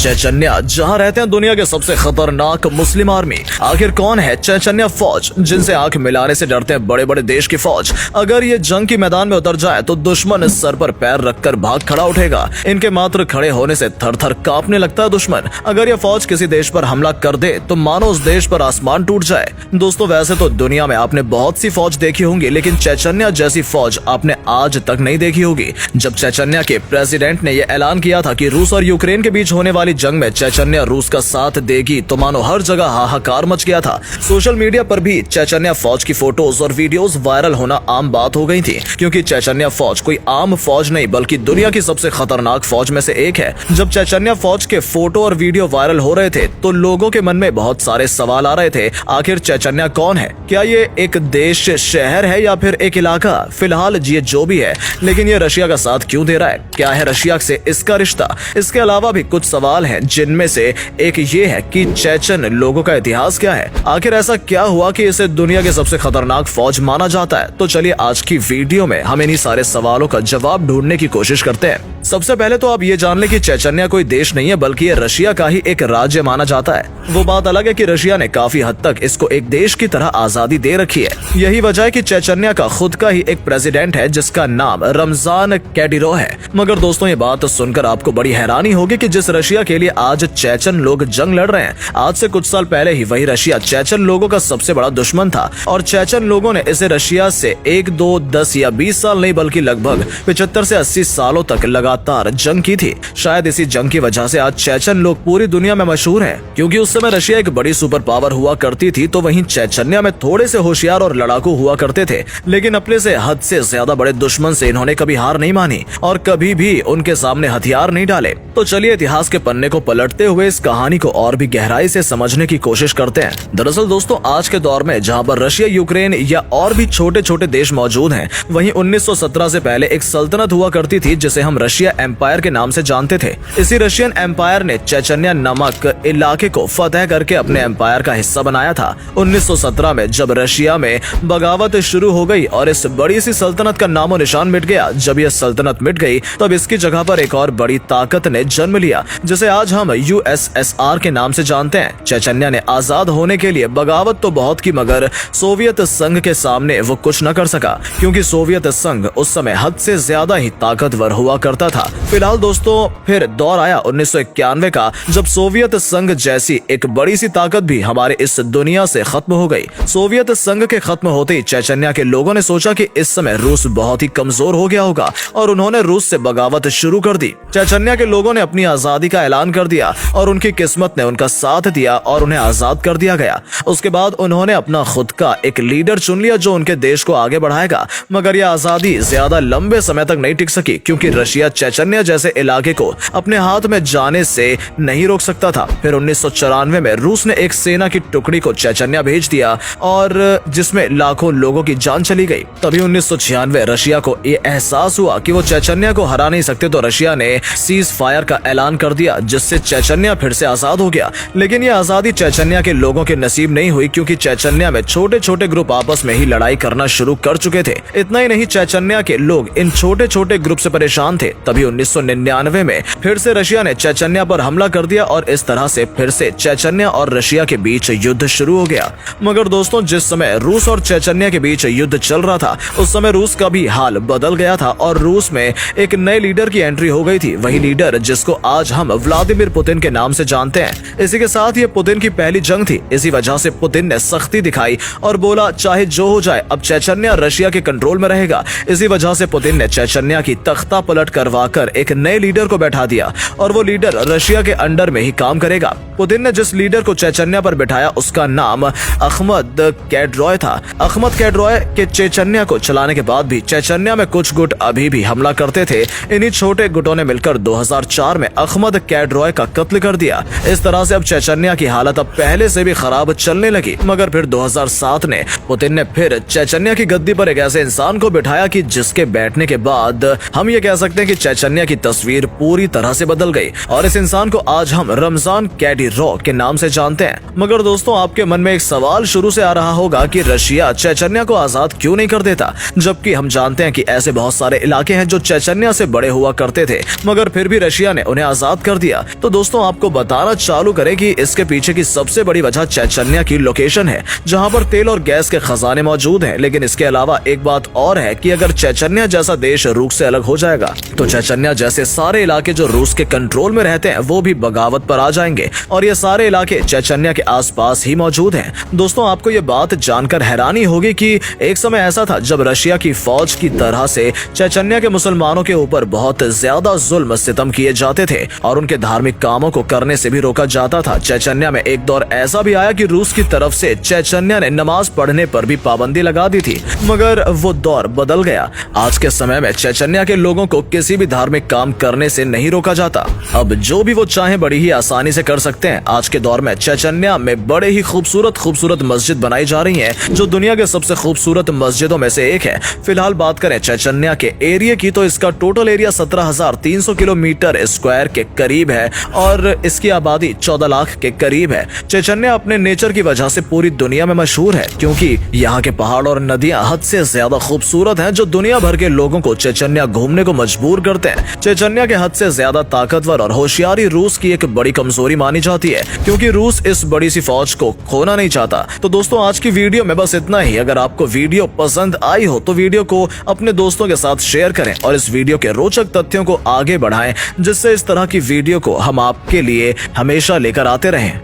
Chechnya, जहां रहते हैं दुनिया के सबसे खतरनाक मुस्लिम आर्मी। आखिर कौन है चेचन्या फौज, जिनसे आंख मिलाने से डरते हैं बड़े बड़े देश की फौज। अगर ये जंग की मैदान में उतर जाए तो दुश्मन सर पर पैर रखकर भाग खड़ा उठेगा। इनके मात्र खड़े होने से थर थर कांपने लगता है दुश्मन। अगर ये फौज किसी देश पर हमला कर दे तो मानो उस देश पर आसमान टूट जाए। दोस्तों, वैसे तो दुनिया में आपने बहुत सी फौज देखी होंगी, लेकिन चेचन्या जैसी फौज आपने आज तक नहीं देखी होगी। जब चेचन्या के प्रेसिडेंट ने यह ऐलान किया था कि रूस और यूक्रेन के बीच होने वाली जंग में चेचन्या रूस का साथ देगी, तो मानो हर जगह हाहाकार मच गया था। सोशल मीडिया पर भी चेचन्या फौज की फोटोज और वीडियोस वायरल होना आम बात हो गई थी, क्योंकि चेचन्या फौज कोई आम फौज नहीं बल्कि दुनिया की सबसे खतरनाक फौज में से एक है। जब चेचन्या फौज के फोटो और वीडियो वायरल हो रहे थे तो लोगों के मन में बहुत सारे सवाल आ रहे थे। आखिर चेचन्या कौन है? क्या ये एक देश, शहर है या फिर एक इलाका? फिलहाल ये जो भी है, लेकिन ये रशिया का साथ क्यों दे रहा है? क्या है रशिया से इसका रिश्ता? इसके अलावा भी कुछ सवाल हैं, जिनमें से एक ये है कि चेचन लोगों का इतिहास क्या है। आखिर ऐसा क्या हुआ कि इसे दुनिया के सबसे खतरनाक फौज माना जाता है? तो चलिए आज की वीडियो में हम इन्हीं सारे सवालों का जवाब ढूंढने की कोशिश करते हैं। सबसे पहले तो आप ये जान लें कि चेचन्या कोई देश नहीं है, बल्कि ये रशिया का ही एक राज्य माना जाता है। वो बात अलग है कि रशिया ने काफी हद तक इसको एक देश की तरह आजादी दे रखी है। यही वजह है कि चेचन्या का खुद का ही एक प्रेसिडेंट है, जिसका नाम रमजान कैडिरो है। मगर दोस्तों, ये बात सुनकर आपको बड़ी हैरानी होगी कि जिस रशिया के लिए आज चेचन लोग जंग लड़ रहे हैं, आज से कुछ साल पहले ही वही रशिया चेचन लोगों का सबसे बड़ा दुश्मन था। और चेचन लोगों ने इसे रशिया से 1, 2, 10 या 20 साल नहीं बल्कि लगभग 75 से 80 सालों तक लगातार जंग की थी। शायद इसी जंग की वजह से आज चेचन लोग पूरी दुनिया में मशहूर हैं, क्योंकि उस समय रशिया एक बड़ी सुपर पावर हुआ करती थी, तो वहीं चेचन्या में थोड़े से होशियार और लड़ाकू हुआ करते थे। लेकिन अपने से हद से ज्यादा बड़े दुश्मन से इन्होंने कभी हार नहीं मानी और कभी भी उनके सामने हथियार नहीं डाले। तो चलिए इतिहास के पन्ने को पलटते हुए इस कहानी को और भी गहराई से समझने की कोशिश करते हैं। दरअसल दोस्तों, आज के दौर में जहां पर रशिया, यूक्रेन या और भी छोटे छोटे देश मौजूद हैं, वहीं 1917 से पहले एक सल्तनत हुआ करती थी जिसे हम रशिया एम्पायर के नाम से जानते थे। इसी रशियन एम्पायर ने चेचन्या नामक इलाके को फतह करके अपने एम्पायर का हिस्सा बनाया था। 1917 में जब रशिया में बगावत शुरू हो गई और इस बड़ी सी सल्तनत का नामो निशान मिट गया, जब यह सल्तनत मिट गई तब इसकी जगह पर एक और बड़ी ताकत ने जन्म लिया, जिसे आज हम USSR के नाम से जानते हैं। चेचन्या ने आजाद होने के लिए बगावत तो बहुत की, मगर सोवियत संघ के सामने वो कुछ न कर सका, क्योंकि सोवियत संघ उस समय हद से ज्यादा ही ताकतवर हुआ करता था। फिलहाल दोस्तों, फिर दौर आया 1991 का, जब सोवियत संघ जैसी एक बड़ी सी ताकत भी हमारे इस दुनिया से खत्म हो गई। सोवियत संघ के खत्म होते ही चेचन्या के लोगों ने सोचा कि इस समय रूस बहुत ही कमजोर हो गया होगा और उन्होंने रूस से बगावत शुरू कर दी। चेचन्या के लोगों ने अपनी आजादी का ऐलान कर दिया और उनकी किस्मत ने उनका साथ दिया और उन्हें आजाद कर दिया गया। उसके बाद उन्होंने अपना खुद का एक लीडर चुन लिया जो उनके देश को आगे बढ़ाएगा। मगर यह आजादी ज्यादा लंबे समय तक नहीं टिक सकी, क्योंकि रशिया चेचन्या जैसे इलाके को अपने हाथ में जाने से नहीं रोक सकता था। फिर 1994 में रूस ने एक सेना की टुकड़ी को चेचन्या भेज दिया और जिसमें लाखों लोगों की जान चली गई। तभी 1996 रशिया को ये एहसास हुआ कि वो चेचन्या को हरा नहीं सकते, तो रशिया ने सीज फायर का ऐलान कर दिया, जिससे चेचन्या फिर से आजाद हो गया। लेकिन ये आजादी चेचन्या के लोगों के नसीब नहीं हुई, क्योंकि चेचन्या में छोटे छोटे ग्रुप आपस में ही लड़ाई करना शुरू कर चुके थे। इतना ही नहीं, चेचन्या के लोग इन छोटे छोटे ग्रुप से परेशान थे। तभी 1999 में फिर से रशिया ने चेचन्या पर हमला कर दिया और इस तरह से फिर से चेचन्या और रशिया के बीच युद्ध शुरू हो गया। मगर दोस्तों, जिस समय रूस और चेचन्या के बीच युद्ध चल रहा था, उस समय रूस का भी हाल बदल गया था और रूस में एक नए लीडर की एंट्री हो गई थी। वही लीडर जिसको आज हम व्लादिमीर पुतिन के नाम से जानते हैं। इसी के साथ ये पुतिन की पहली जंग थी। इसी वजह से पुतिन ने सख्ती दिखाई और बोला चाहे जो हो जाए, अब चेचन्या रशिया के कंट्रोल में रहेगा। इसी वजह से पुतिन ने चेचन्या की तख्ता पलट करवाकर एक नए लीडर को बैठा दिया और वो लीडर रशिया के अंडर में ही काम करेगा। पुतिन ने जिस लीडर को चेचन्या पर बिठाया उसका नाम अहमद कैडरॉय था। अहमद कैडरॉय के चेचन्या को चलाने के बाद भी चेचन्या में कुछ गुट अभी भी हमला करते थे। इन्हीं छोटे गुटों ने मिलकर 2004 में अहमद कैडरॉय का कत्ल कर दिया। इस तरह से अब चेचन्या की हालत अब पहले से भी खराब चलने लगी। मगर फिर 2007 ने पुतिन ने फिर चेचन्या की गद्दी पर एक ऐसे इंसान को बिठाया कि जिसके बैठने के बाद हम ये कह सकते हैं कि चेचन्या की तस्वीर पूरी तरह से बदल गई और इस इंसान को आज हम रमजान कैडिरोव के नाम से जानते हैं। मगर दोस्तों, आपके मन में एक सवाल शुरू से आ रहा होगा कि रशिया चेचन्या को आजाद क्यों नहीं कर देता, जबकि हम जानते हैं कि ऐसे बहुत सारे इलाके हैं जो चेचन्या से बड़े हुआ करते थे मगर फिर भी रशिया ने उन्हें आजाद कर दिया। तो दोस्तों, आपको बताना चालू करें कि इसके पीछे की सबसे बड़ी वजह चेचन्या की लोकेशन है, जहां पर तेल और गैस के खजाने मौजूद हैं। लेकिन इसके अलावा एक बात और है कि अगर चेचन्या जैसा देश रूस से अलग हो जाएगा तो चेचन्या जैसे सारे इलाके जो रूस के कंट्रोल में रहते हैं वो भी बगावत पर आ जाएंगे और ये सारे इलाके चेचन्या के आसपास ही मौजूद हैं। दोस्तों, आपको ये बात जानकर हैरानी होगी कि एक समय ऐसा था जब रशिया की फौज की तरह से चेचन्या के मुसलमानों के ऊपर बहुत ज्यादा जुल्म सितम किए जाते थे और उनके धार्मिक कामों को करने से भी रोका जाता था। चेचन्या में एक दौर ऐसा भी आया कि रूस की तरफ से चेचन्या ने नमाज पढ़ने पर भी पाबंदी लगा दी थी, मगर वो दौर बदल गया। आज के समय में चेचन्या के लोगों को किसी भी धार्मिक काम करने से नहीं रोका जाता। अब जो भी वो चाहे बड़ी ही आसानी से कर सकते हैं। आज के दौर में चेचन्या में बड़े ही खूबसूरत मस्जिद बनाई जा रही है जो दुनिया के सबसे खूबसूरत मस्जिदों में से एक है। फिलहाल बात करें चेचन्या के एरिया की तो इसका टोटल एरिया 17,300 किलोमीटर स्क्वायर के करीब है और इसकी आबादी 14 लाख के करीब है। चेचन्या अपने नेचर की वजह से पूरी दुनिया में मशहूर है क्योंकि यहाँ के पहाड़ और नदियां हद से ज्यादा खूबसूरत हैं जो दुनिया भर के लोगों को चेचन्या घूमने को मजबूर करते हैं। चेचन्या के हद से ज्यादा ताकतवर और होशियारी रूस की एक बड़ी कमजोरी मानी जाती है क्योंकि रूस इस बड़ी सी फौज को खोना नहीं चाहता। तो दोस्तों, आज की वीडियो में बस इतना ही। अगर आपको वीडियो पसंद आई हो तो वीडियो को अपने दोस्तों के साथ शेयर करें और इस वीडियो के रोचक तथ्यों को आगे बढ़ाएं जिससे इस तरह की वीडियो को हम आपके लिए हमेशा लेकर आते रहें।